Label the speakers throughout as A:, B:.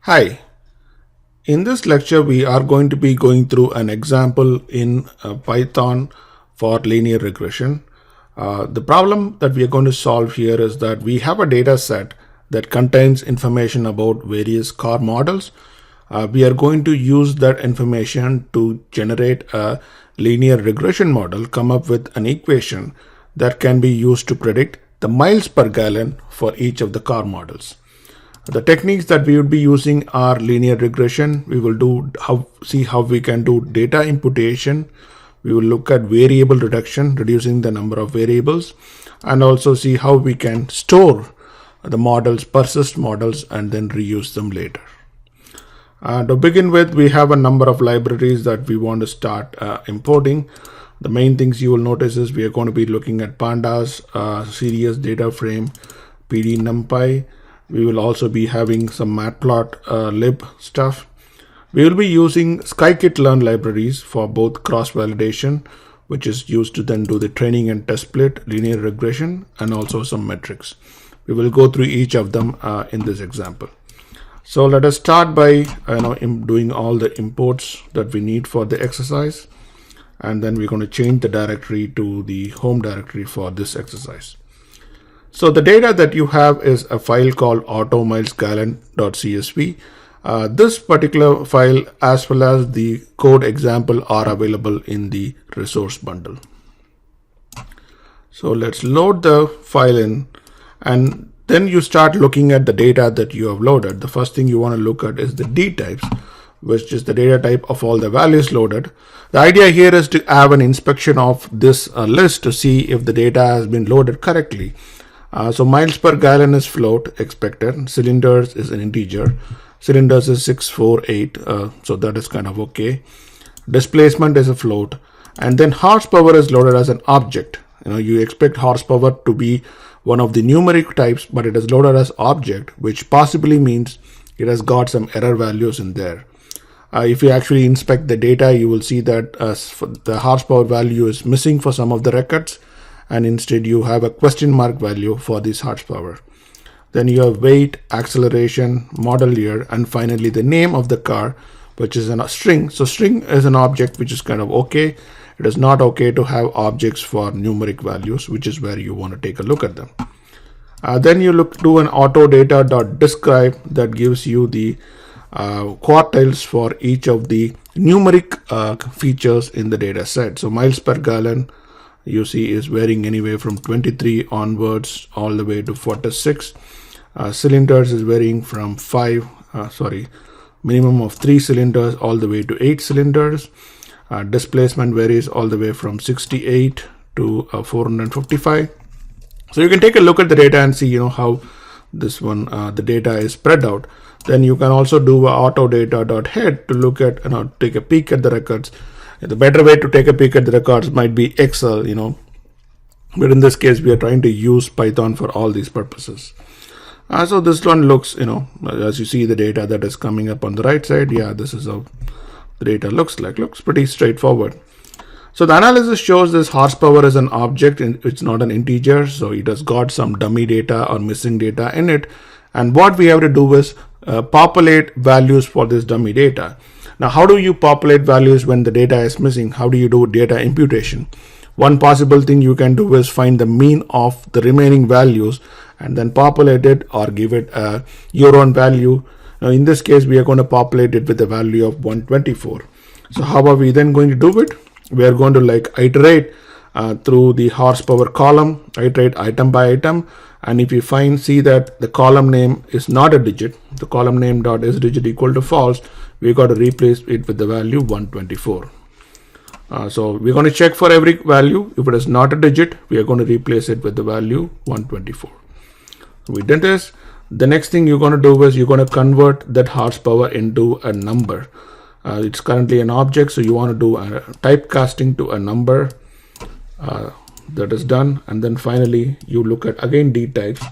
A: Hi, in this lecture we are going to be going through an example in Python for linear regression. The problem that we are going to solve here is that we have a data set that contains information about various car models. We are going to use that information to generate a linear regression model, come up with an equation that can be used to predict the miles per gallon for each of the car models. The techniques that we would be using are linear regression. We will see how we can do data imputation. We will look at variable reduction, reducing the number of variables, and also see how we can store the models, persist models, and then reuse them later. To begin with, we have a number of libraries that we want to start importing. The main things you will notice is we are going to be looking at pandas, serious data frame, PD numpy. We will also be having some matplotlib stuff. We will be using scikit-learn libraries for both cross-validation, which is used to then do the training and test split, linear regression, and also some metrics. We will go through each of them in this example. So let us start by doing all the imports that we need for the exercise, and then we're going to change the directory to the home directory for this exercise. So the data that you have is a file called automilesgallon.csv. This particular file as well as the code example are available in the resource bundle. So let's load the file in, and then you start looking at the data that you have loaded. The first thing you want to look at is the D types, which is the data type of all the values loaded. The idea here is to have an inspection of this list to see if the data has been loaded correctly. So miles per gallon is float expected. Cylinders is an integer. Cylinders is 648. So that is kind of okay. Displacement is a float. And then horsepower is loaded as an object. You expect horsepower to be one of the numeric types, but it is loaded as object, which possibly means it has got some error values in there. If you actually inspect the data, you will see that the horsepower value is missing for some of the records, and instead you have a question mark value for this horsepower. Then you have weight, acceleration, model year, and finally the name of the car, which is a string. So string is an object, which is kind of okay. It is not okay to have objects for numeric values, which is where you want to take a look at them. Then you do an autodata.describe that gives you the quartiles for each of the numeric features in the data set. So miles per gallon, you see, is varying anywhere from 23 onwards all the way to 46. Cylinders is varying from minimum of 3 cylinders all the way to 8 cylinders. Displacement varies all the way from 68 to 455. So you can take a look at the data and see how this one the data is spread out. Then you can also do autodata.head to look at take a peek at the records. The better way to take a peek at the records might be Excel, but in this case we are trying to use Python for all these purposes. So this one looks, as you see the data that is coming up on the right side, this is how the data looks pretty straightforward. So the analysis shows this horsepower is an object, it's not an integer, so it has got some dummy data or missing data in it, and what we have to do is populate values for this dummy data. Now, how do you populate values when the data is missing? How do you do data imputation? One possible thing you can do is find the mean of the remaining values and then populate it or give it your own value. Now, in this case, we are going to populate it with the value of 124. So how are we then going to do it? We are going to iterate through the horsepower column, iterate item by item. And if you see that the column name is not a digit, the column name dot is digit equal to false, we got to replace it with the value 124. So we're going to check for every value. If it is not a digit, we are going to replace it with the value 124. We did this. The next thing you're going to do is you're going to convert that horsepower into a number. It's currently an object, so you want to do a typecasting to a number. That is done, and then finally you look at again D types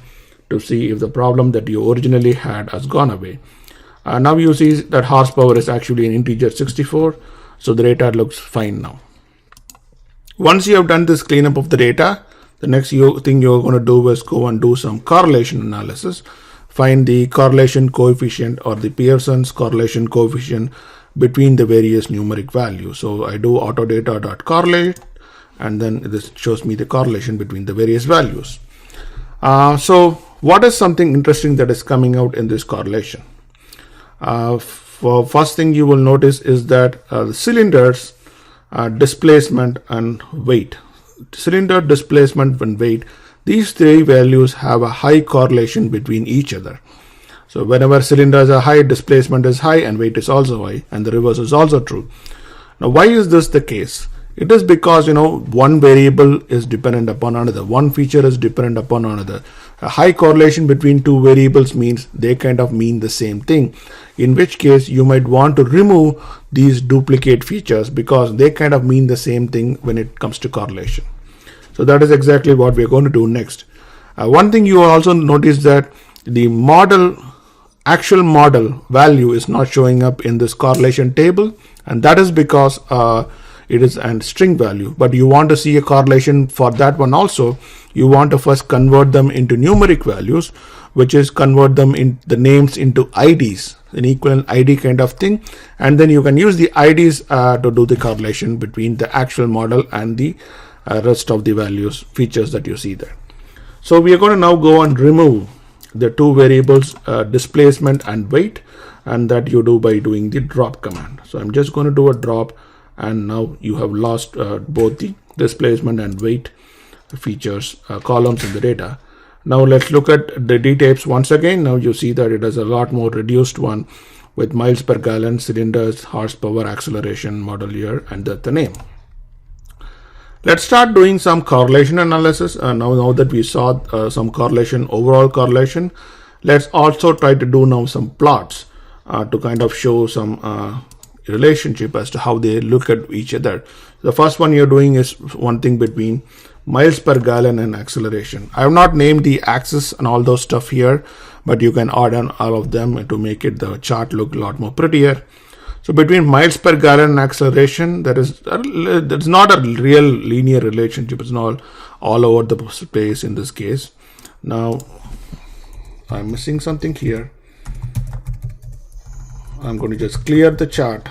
A: to see if the problem that you originally had has gone away. Now you see that horsepower is actually an integer 64, so the data looks fine now. Once you have done this cleanup of the data, the next thing you're going to do is go and do some correlation analysis. find the correlation coefficient or the Pearson's correlation coefficient between the various numeric values. So I do autodata.correlate, and then this shows me the correlation between the various values. So what is something interesting that is coming out in this correlation? For first thing you will notice is that the cylinders displacement and weight. Cylinder displacement and weight, these three values have a high correlation between each other. So whenever cylinders are high, displacement is high and weight is also high, and the reverse is also true. Now why is this the case? It is because one variable is dependent upon another, one feature is dependent upon another. A high correlation between two variables means they kind of mean the same thing, in which case you might want to remove these duplicate features because they kind of mean the same thing when it comes to correlation. So that is exactly what we're going to do next. One thing you also notice that the actual model value is not showing up in this correlation table, and that is because it is a string value, but you want to see a correlation for that one also. You want to first convert them into numeric values, which is convert them in the names into IDs, an equivalent ID kind of thing, and then you can use the IDs to do the correlation between the actual model and the rest of the values features that you see there. So we are going to now go and remove the two variables, displacement and weight, and that you do by doing the drop command. So I'm just going to do a drop, and now you have lost both the displacement and weight features columns in the data. Now let's look at the dtypes once again. Now you see that it is a lot more reduced one with miles per gallon, cylinders, horsepower, acceleration, model year, and the name. Let's start doing some correlation analysis. Now that we saw some correlation, overall correlation, let's also try to do now some plots to kind of show some relationship as to how they look at each other. The first one you're doing is one thing between miles per gallon and acceleration. I have not named the axis and all those stuff here, but you can add on all of them to make it the chart look a lot more prettier. So between miles per gallon and acceleration, that's not a real linear relationship. It's not all over the space in this case. Now I'm missing something here. I'm going to just clear the chart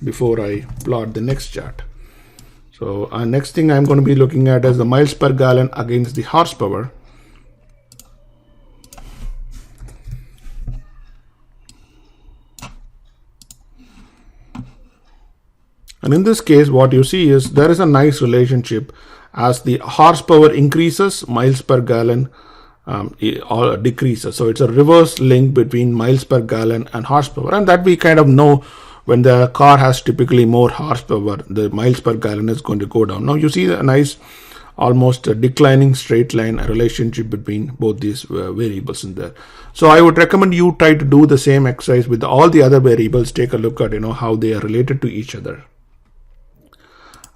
A: before I plot the next chart. So next thing I'm going to be looking at is the miles per gallon against the horsepower. And in this case, what you see is there is a nice relationship. As the horsepower increases, miles per gallon decreases. So it's a reverse link between miles per gallon and horsepower, and that we kind of know. When the car has typically more horsepower, the miles per gallon is going to go down. Now you see a nice almost a declining straight line relationship between both these variables in there. So I would recommend you try to do the same exercise with all the other variables. Take a look at how they are related to each other.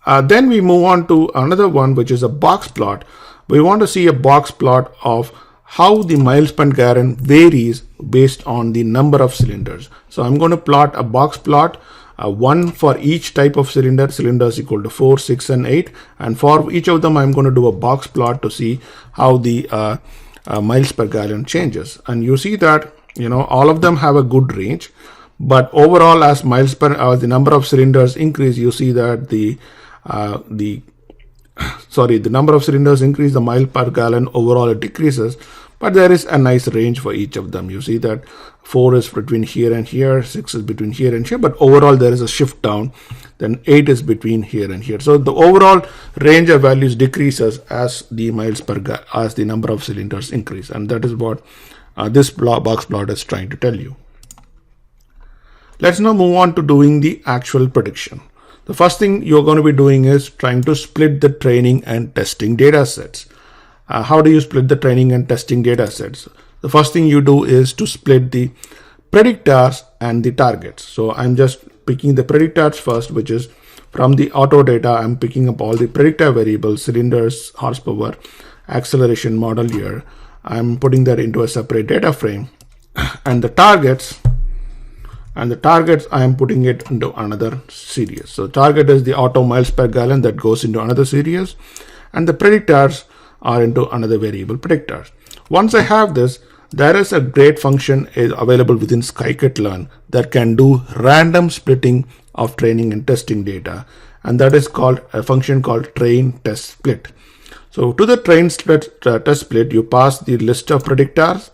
A: Then we move on to another one, which is a box plot. We want to see a box plot of how the miles per gallon varies based on the number of cylinders. So I'm going to plot a box plot, one for each type of cylinder. Cylinders equal to 4, 6, and 8. And for each of them, I'm going to do a box plot to see how the miles per gallon changes. And you see that all of them have a good range, but overall, as the number of cylinders increase, you see that the number of cylinders increase, the mile per gallon overall it decreases, but there is a nice range for each of them. You see that 4 is between here and here, 6 is between here and here, but overall there is a shift down. Then 8 is between here and here. So the overall range of values decreases as the as the number of cylinders increase, and that is what this box plot is trying to tell you. Let's now move on to doing the actual prediction. The first thing you're going to be doing is trying to split the training and testing data sets. How do you split the training and testing data sets? The first thing you do is to split the predictors and the targets. So I'm just picking the predictors first, which is from the auto data. I'm picking up all the predictor variables, cylinders, horsepower, acceleration, model year. I'm putting that into a separate data frame, and the targets I am putting it into another series. So target is the auto miles per gallon that goes into another series, and the predictors are into another variable predictors. Once I have this, there is a great function is available within scikit-learn that can do random splitting of training and testing data, and that is called a function called train test split. So to the train test split, you pass the list of predictors,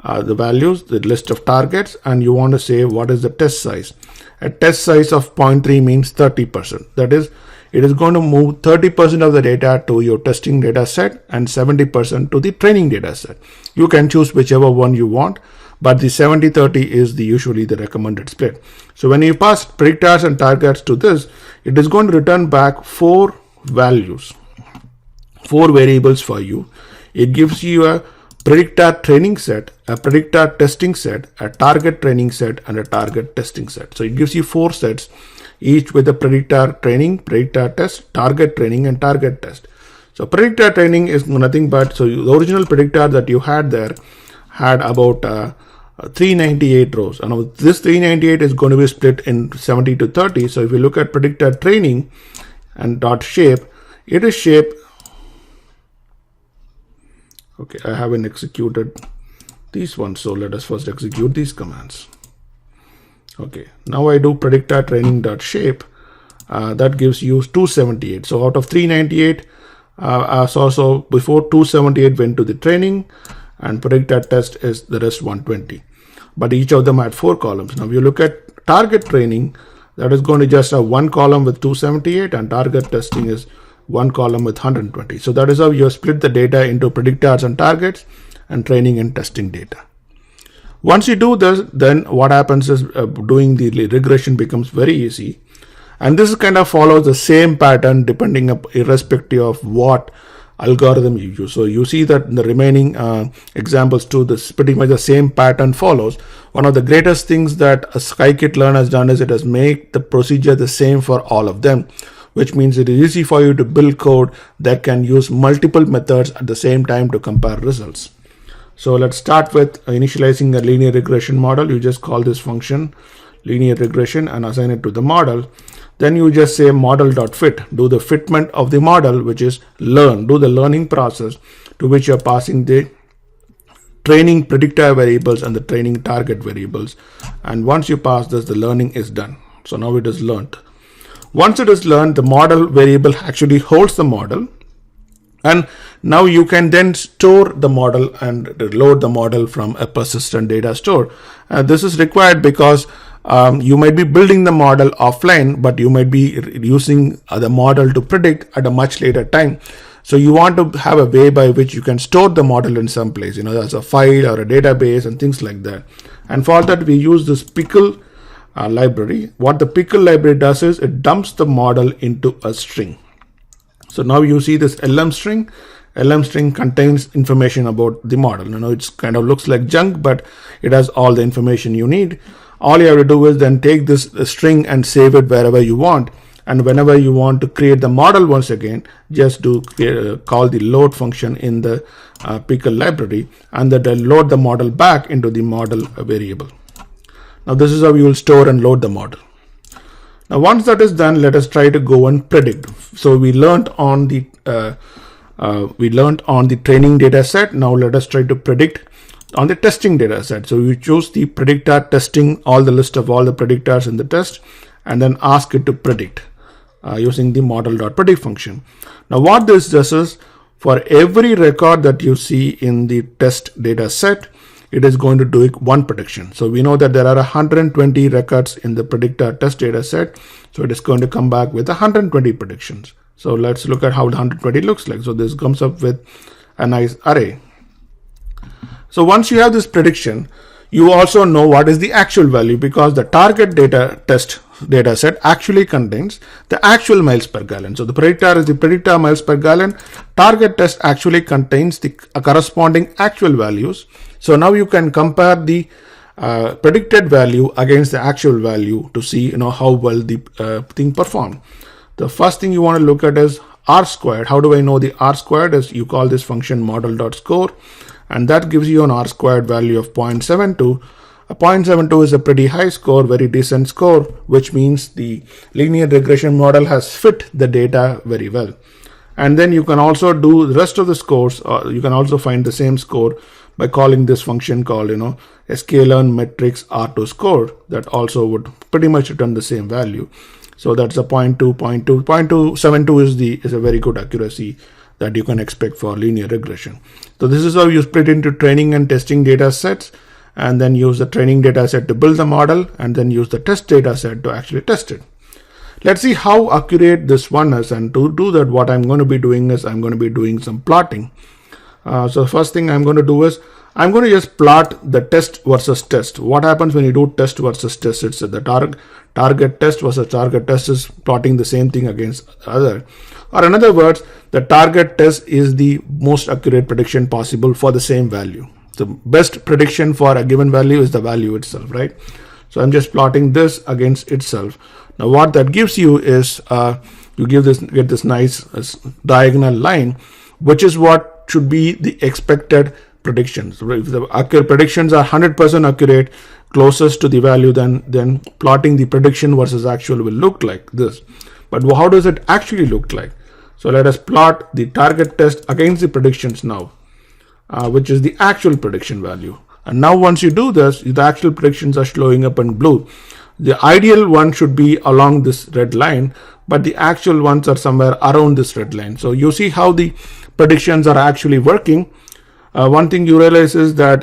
A: the values, the list of targets, and you want to say what is the test size. A test size of 0.3 means 30%. That is, it is going to move 30% of the data to your testing data set and 70% to the training data set. You can choose whichever one you want, but the 70-30 is usually the recommended split. So when you pass predictors and targets to this, it is going to return back 4 values, 4 variables for you. It gives you a predictor training set, a predictor testing set, a target training set, and a target testing set. So it gives you 4 sets, each with a predictor training, predictor test, target training, and target test. So predictor training is nothing but, so the original predictor that you had there had about 398 rows, and this 398 is going to be split in 70-30. So if you look at predictor training and dot shape, it is shape. Okay, I haven't executed these ones, so let us first execute these commands. Okay, now I do predictor training dot shape. That gives you 278. So out of 398, so before 278 went to the training, and predictor test is the rest 120. But each of them had 4 columns. Now if you look at target training, that is going to just have 1 column with 278, and target testing is 1 column with 120. So that is how you split the data into predictors and targets and training and testing data. Once you do this, then what happens is doing the regression becomes very easy. And this kind of follows the same pattern depending irrespective of what algorithm you use. So you see that in the remaining examples too, this pretty much the same pattern follows. One of the greatest things that a scikit-learn has done is it has made the procedure the same for all of them, which means it is easy for you to build code that can use multiple methods at the same time to compare results. So let's start with initializing a linear regression model. You just call this function linear regression and assign it to the model. Then you just say model.fit, do the fitment of the model, which is learn, do the learning process to which you're passing the training predictor variables and the training target variables. And once you pass this, the learning is done. So now it is learned. Once it is learned, the model variable actually holds the model. And now you can then store the model and load the model from a persistent data store. This is required because you might be building the model offline, but you might be using the model to predict at a much later time. So you want to have a way by which you can store the model in some place, as a file or a database and things like that. And for that, we use this pickle library. What the pickle library does is it dumps the model into a string. So now you see this LM string. LM string contains information about the model. It kind of looks like junk, but it has all the information you need. All you have to do is then take this string and save it wherever you want. And whenever you want to create the model once again, just do call the load function in the pickle library, and that will load the model back into the model variable. Now this is how you will store and load the model. Now once that is done, let us try to go and predict. So we learned on the training data set. Now let us try to predict on the testing data set. So we choose the predictor testing, all the list of all the predictors in the test, and then ask it to predict using the model.predict function. Now what this does is, for every record that you see in the test data set, it is going to do one prediction. So we know that there are 120 records in the predictor test data set. So it is going to come back with 120 predictions. So let's look at how the 120 looks like. So this comes up with a nice array. So once you have this prediction, you also know what is the actual value, because the target data test data set actually contains the actual miles per gallon. So the predictor is the predictor miles per gallon. Target test actually contains the corresponding actual values. So now you can compare the predicted value against the actual value to see how well the thing performed. The first thing you want to look at is R squared. How do I know the R squared? Is you call this function model.score, and that gives you an R squared value of 0.72. A 0.72 is a pretty high score, very decent score, which means the linear regression model has fit the data very well. And then you can also do the rest of the scores, or you can also find the same score by calling this function called, sklearn matrix R2 score, that also would pretty much return the same value. So that's a 0.272 is a very good accuracy that you can expect for linear regression. So this is how you split into training and testing data sets, and then use the training data set to build the model, and then use the test data set to actually test it. Let's see how accurate this one is, and to do that, what I'm going to be doing is I'm going to be doing some plotting. So first thing I'm going to do is I'm going to just plot the test versus test. What happens when you do test versus test? It's the target test versus target test is plotting the same thing against the other. Or in other words, the target test is the most accurate prediction possible for the same value. The best prediction for a given value is the value itself, right? So I'm just plotting this against itself. Now what that gives you is you get this nice diagonal line, which is what should be the expected predictions. If the predictions are 100% accurate, closest to the value, then plotting the prediction versus actual will look like this. But how does it actually look like? So let us plot the target test against the predictions now, which is the actual prediction value. And now once you do this, the actual predictions are showing up in blue. The ideal one should be along this red line, but the actual ones are somewhere around this red line. So you see how the predictions are actually working. One thing you realize is that,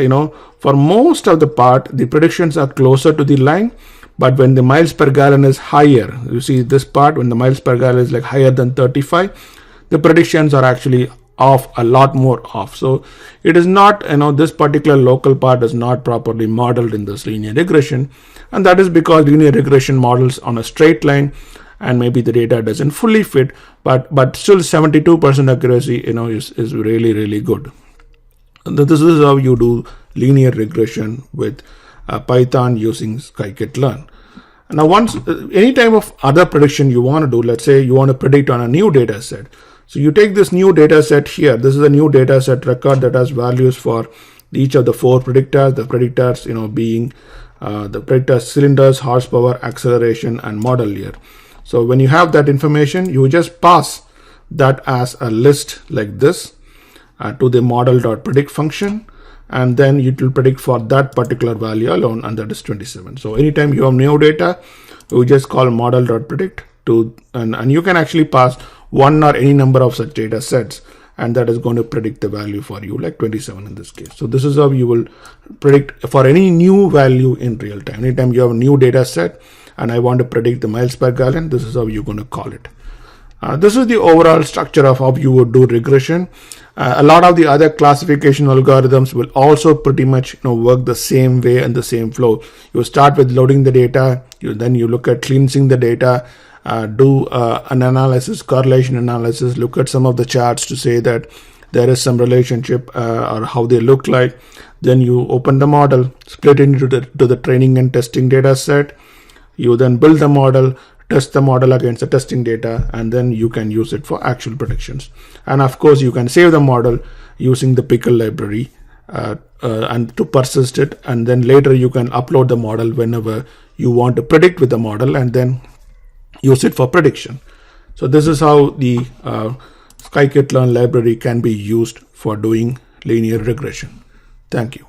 A: for most of the part, the predictions are closer to the line, but when the miles per gallon is higher, you see this part, when the miles per gallon is like higher than 35, the predictions are actually off, a lot more off. So it is not, this particular local part is not properly modeled in this linear regression. And that is because linear regression models on a straight line, and maybe the data doesn't fully fit, but still 72% accuracy, is really, really good. And this is how you do linear regression with Python using scikit-learn. Now, any type of other prediction you want to do, let's say you want to predict on a new data set. So you take this new data set here. This is a new data set record that has values for each of the 4 predictors. The predictors, being the predictor cylinders, horsepower, acceleration, and model year. So when you have that information, you just pass that as a list like this to the model.predict function, and then it will predict for that particular value alone, and that is 27. So anytime you have new data, you just call model.predict and you can actually pass one or any number of such data sets, and that is going to predict the value for you, like 27 in this case. So this is how you will predict for any new value in real time. Anytime you have a new data set and I want to predict the miles per gallon, this is how you're going to call it. This is the overall structure of how you would do regression. A lot of the other classification algorithms will also pretty much work the same way and the same flow. You start with loading the data, then you look at cleansing the data, do an analysis, correlation analysis, look at some of the charts to say that there is some relationship or how they look like. Then you open the model, split it into the training and testing data set. You then build the model, test the model against the testing data, and then you can use it for actual predictions. And of course, you can save the model using the pickle library and to persist it. And then later you can upload the model whenever you want to predict with the model, and then use it for prediction. So this is how the scikit-learn library can be used for doing linear regression. Thank you.